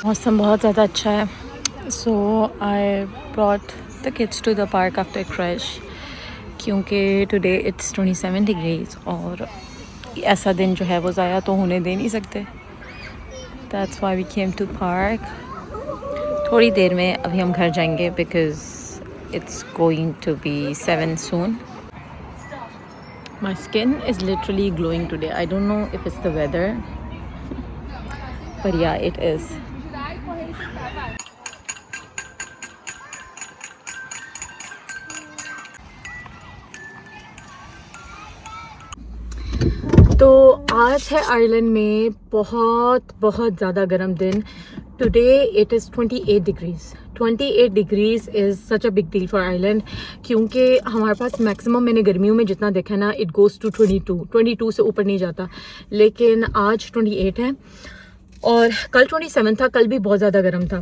मौसम बहुत ज़्यादा अच्छा है, so I brought the kids to the park after crash, क्योंकि टुडे इट्स 27 डिग्रीज और ऐसा दिन जो है वो ज़ाया तो होने दे नहीं सकते। That's why we came to park. थोड़ी देर में अभी हम घर जाएंगे because it's going to be 7 soon. My skin is literally glowing today. I don't know if it's the weather, but yeah, it is. तो आज है आयरलैंड में बहुत बहुत ज़्यादा गर्म दिन। Today it is 28 degrees. 28 degrees is such a big deal for Ireland, क्योंकि हमारे पास मैक्सिमम मैंने गर्मियों में जितना देखा ना, इट गोज़ टू 22 से ऊपर नहीं जाता, लेकिन आज 28 है और कल 27 था। कल भी बहुत ज़्यादा गर्म था,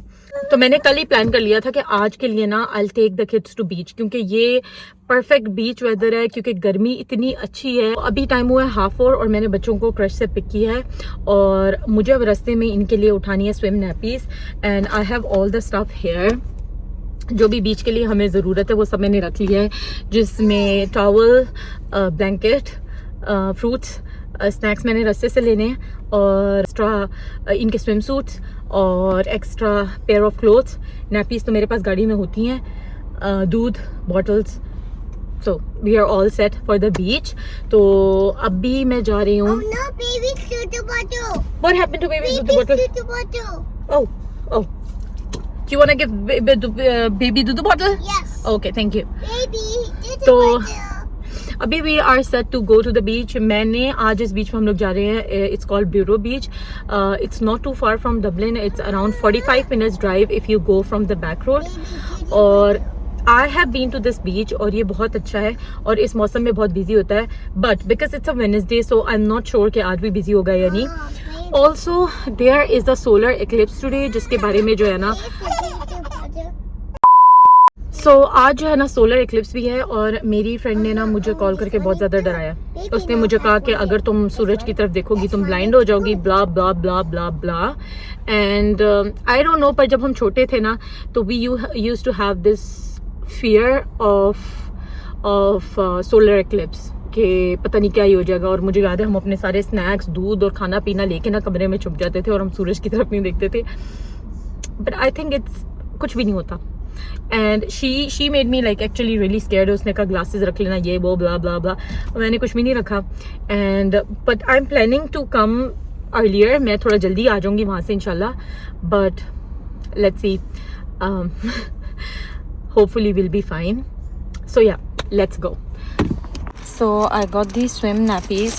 तो मैंने कल ही प्लान कर लिया था कि आज के लिए ना I take the kids to beach, क्योंकि ये परफेक्ट बीच वेदर है, क्योंकि गर्मी इतनी अच्छी है। अभी टाइम हुआ है 4:30 और मैंने बच्चों को क्रश से पिक किया है और मुझे अब रास्ते में इनके लिए उठानी है swim nappies and I have all the stuff here. जो भी बीच के लिए हमें ज़रूरत है वो सब मैंने रख लिया है, जिसमें टॉवल, ब्लैंकेट, फ्रूट्स, स्नैक्स मैंने रास्ते से लेने हैं और एक्स्ट्रा इनके स्विम सूट्स और extra pair of clothes. Nappies तो मेरे पास गाड़ी में होती हैं, दूध bottles. So we are all set for the beach. तो अभी मैं जा रही हूँ। What happened to baby's dudu bottle? Oh. You wanna give baby dudu bottle? Yes. Okay, thank you. Baby, dudu तो bottle. अभी we are set to go to the beach. मैंने आज इस बीच में हम लोग जा रहे हैं, it's called Burrow beach. It's not too far from Dublin, it's around 45 minutes drive if you go from the back road. और I have been to this beach और ये बहुत अच्छा है और इस मौसम में बहुत बिजी होता है, but because it's a Wednesday so I am not sure कि आज भी बिजी होगा या नहीं। Also there is the solar eclipse today, जिसके बारे में जो है ना, आज जो है ना सोलर एक्लिप्स भी है। और मेरी फ्रेंड ने ना मुझे कॉल करके बहुत ज़्यादा डराया। उसने मुझे कहा कि अगर तुम सूरज की तरफ देखोगी तुम ब्लाइंड हो जाओगी, blah blah blah blah blah. And I don't know, पर जब हम छोटे थे ना तो we used to have this fear of solar eclipse कि पता नहीं क्या ही हो जाएगा। और मुझे याद है हम अपने सारे स्नैक्स, दूध और खाना पीना लेके ना कमरे में छुप जाते थे और हम सूरज की तरफ नहीं देखते थे। बट आई थिंक इट्स कुछ भी नहीं होता। And she made me like actually really scared. उसने कहा ग्लासेस रख लेना, ये वो ब्ला ब्ला ब्ला। मैंने कुछ भी नहीं रखा। And but I am planning to come earlier. मैं थोड़ा जल्दी आ जाऊंगी वहाँ से इंशाल्लाह, but let's see, hopefully will be fine. So ya, let's go. So I got the swim nappies,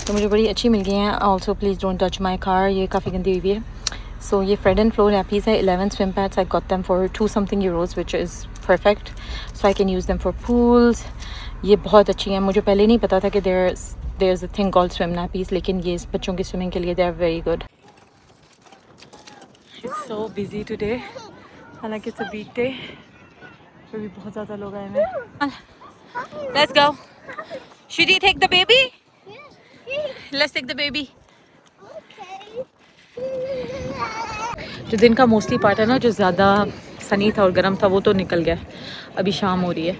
तो मुझे बड़ी अच्छी मिल गई हैं। Also please don't touch my car, ये काफ़ी गंदी हुई है। So ये Fred and Flow nappies है, 11 swim pads. I got them for 2 something euros, which is perfect. So I can use them for pools. ये बहुत अच्छी हैं। मुझे पहले नहीं पता था कि there's a thing called swim nappies, लेकिन ये बच्चों की स्विमिंग के लिए they are very good. It's so busy today. हालांकि it's a weekday, फिर भी बहुत ज़्यादा लोग आए हैं। Let's go. Should we take the baby? Let's take the baby. जो दिन का मोस्टली पार्ट है ना, जो ज़्यादा सनी था और गर्म था, वो तो निकल गया। अभी शाम हो रही है,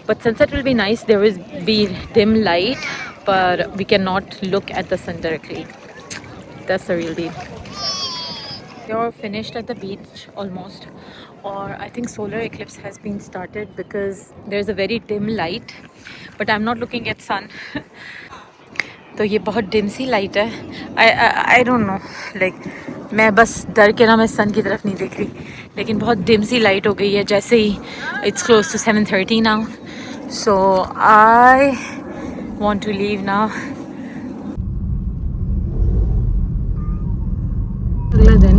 but sunset will be nice. There will be dim light, पर we can not look at the sun directly. That's the real deal. We are finished at the beach almost, और I think solar eclipse has been started because there is a very dim light, but I am not looking at sun. तो ये बहुत dim सी light है। आई don't no, like मैं बस डर के ना मैं सन की तरफ नहीं देख रही, लेकिन बहुत डिम सी लाइट हो गई है जैसे ही it's close to 7:30 now. So I want to leave now. अगला दिन,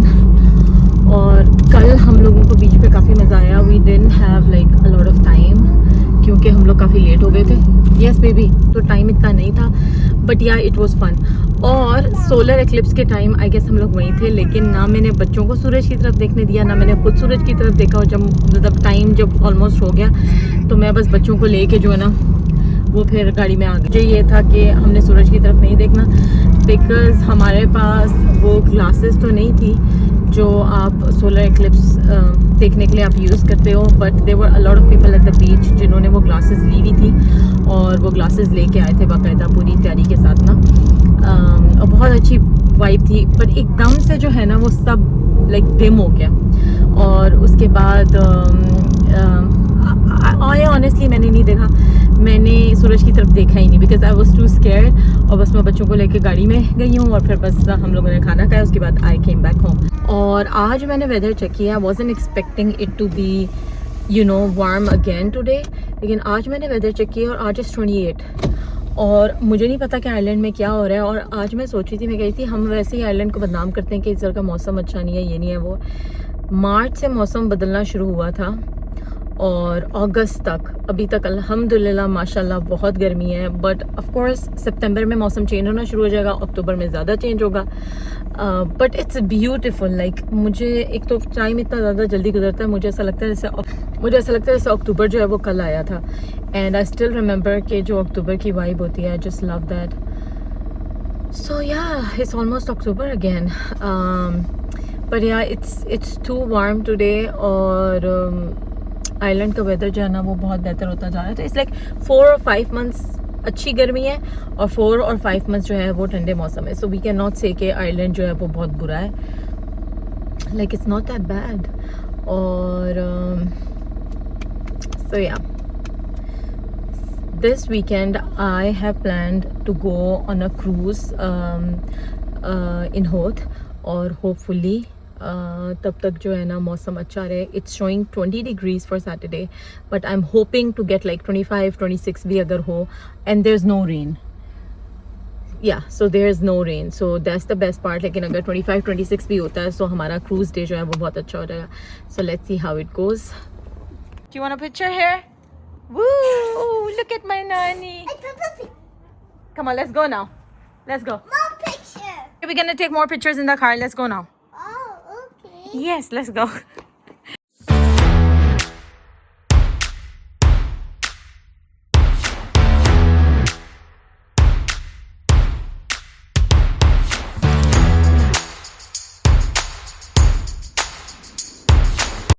और कल हम लोगों को बीच पे काफ़ी मज़ा आया। We didn't have like a lot of time, क्योंकि हम लोग काफ़ी लेट हो गए थे। यस बेबी, तो टाइम इतना नहीं था, बट या इट वाज फन। और सोलर एक्लिप्स के टाइम आई गेस हम लोग वहीं थे, लेकिन ना मैंने बच्चों को सूरज की तरफ देखने दिया, ना मैंने खुद सूरज की तरफ देखा। और जब मतलब टाइम जब ऑलमोस्ट हो गया तो मैं बस बच्चों को लेके जो है ना वो फिर गाड़ी में आ गई। मुझे ये था कि हमने सूरज की तरफ नहीं देखना, बिकॉज़ हमारे पास वो ग्लासेस तो नहीं थी जो आप सोलर एक्लिप्स देखने के लिए आप यूज़ करते हो, but there were a lot of people at the beach जिन्होंने वो ग्लासेस ली हुई थी और वो ग्लासेस लेके आए थे बाकायदा पूरी तैयारी के साथ ना। और बहुत अच्छी वाइब थी, बट एकदम से जो है ना वो सब लाइक डिम हो गया। और उसके बाद ऑनेस्टली मैंने नहीं देखा, मैंने सूरज की तरफ देखा ही नहीं, because I was too scared. और बस मैं बच्चों को लेके गाड़ी में गई हूँ और फिर बस हम लोगों ने खाना खाया, उसके बाद आई केम बैक होम। और आज मैंने वेदर चेक किया, I wasn't expecting it to be warm again today, लेकिन आज मैंने वेदर चेक किया और आज इज़ 28। और मुझे नहीं पता कि आइलैंड में क्या हो रहा है। और आज मैं सोच रही थी, मैं कही थी हम वैसे ही आइलैंड को बदनाम करते हैं कि इस तरह का मौसम अच्छा नहीं है, ये नहीं है वो। मार्च से मौसम बदलना शुरू हुआ था और अगस्त तक, अभी तक अल्हम्दुलिल्लाह माशाल्लाह बहुत गर्मी है। बट ऑफ कोर्स सितंबर में मौसम चेंज होना शुरू हो जाएगा, अक्टूबर में ज़्यादा चेंज होगा। बट इट्स ब्यूटीफुल, लाइक मुझे एक तो टाइम इतना ज़्यादा जल्दी गुजरता है, मुझे ऐसा लगता है जैसे अक्टूबर जो है वो कल आया था। एंड आई स्टिल रिमेंबर कि जो अक्टूबर की वाइब होती है, आई जस्ट लव दैट। सो या it's almost October again, but या इट्स टू वार्म टुडे। और आइलैंड का वेदर जो है ना वो बहुत बेहतर होता जा रहा है। तो इट्स लाइक 4 और 5 मंथ्स अच्छी गर्मी है और 4 और 5 मंथ्स जो है वो ठंडे मौसम है। सो वी कैन नॉट से कि आइलैंड जो है वो बहुत बुरा है, like it's not that bad. और so ya this weekend I have planned to go on a cruise in Howth, और होपफुली तब तक जो है ना मौसम अच्छा रहे। It's showing 20 degrees for Saturday, but I am hoping to get like 25-26 भी अगर हो, and there is no rain. Ya so there is no rain, so that's the best part. लेकिन अगर 25-26 भी होता है तो हमारा क्रूज डे जो है वो बहुत अच्छा हो जाएगा। So let's see how it goes. Do you want a picture here? Woo! Look at my nanny. Come on, let's go now. Let's go. More picture. We're gonna take more pictures in the car. Let's go now. Oh, okay. Yes, let's go.